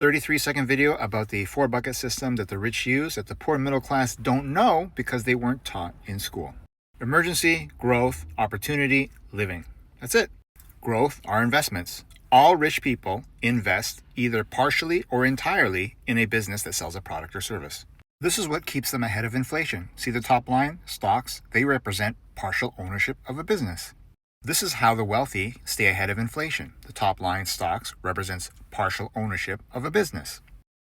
33-second video about the 4-bucket system that the rich use that the poor middle class don't know because they weren't taught in school. Emergency, growth, opportunity, living. That's it. Growth are investments. All rich people invest either partially or entirely in a business that sells a product or service. This is what keeps them ahead of inflation. See the top line? Stocks. They represent partial ownership of a business. This is how the wealthy stay ahead of inflation. The top line, stocks, represents partial ownership of a business.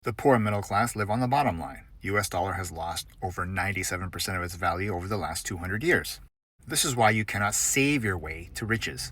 The poor middle class live on the bottom line. US dollar has lost over 97% of its value over the last 200 years. This is why you cannot save your way to riches.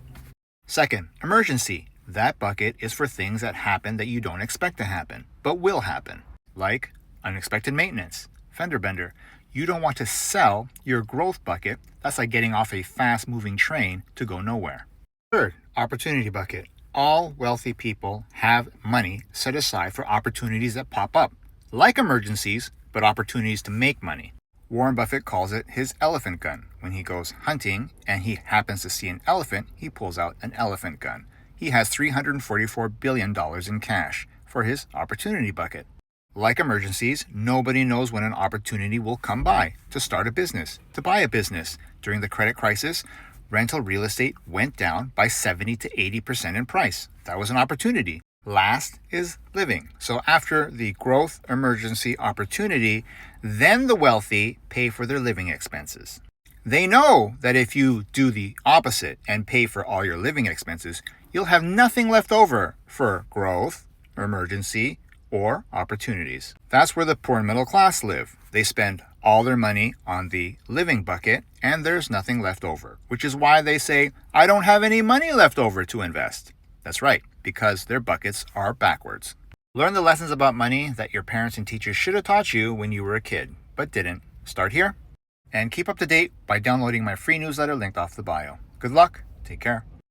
Second, emergency. That bucket is for things that happen that you don't expect to happen, but will happen. Like unexpected maintenance, fender bender. You don't want to sell your growth bucket. That's like getting off a fast-moving train to go nowhere. Third, opportunity bucket. All wealthy people have money set aside for opportunities that pop up, like emergencies, but opportunities to make money. Warren Buffett calls it his elephant gun. When he goes hunting and he happens to see an elephant, he pulls out an elephant gun. He has $344 billion in cash for his opportunity bucket. Like emergencies, nobody knows when an opportunity will come by to start a business, to buy a business. During the credit crisis, rental real estate went down by 70 to 80% in price. That was an opportunity. Last is living. So after the growth, emergency, opportunity, then the wealthy pay for their living expenses. They know that if you do the opposite and pay for all your living expenses, you'll have nothing left over for growth, emergency, or opportunities. That's where the poor and middle class live. They spend all their money on the living bucket and there's nothing left over, which is why they say, I don't have any money left over to invest. That's right, because their buckets are backwards. Learn the lessons about money that your parents and teachers should have taught you when you were a kid, but didn't. Start here and keep up to date by downloading my free newsletter linked off the bio. Good luck. Take care.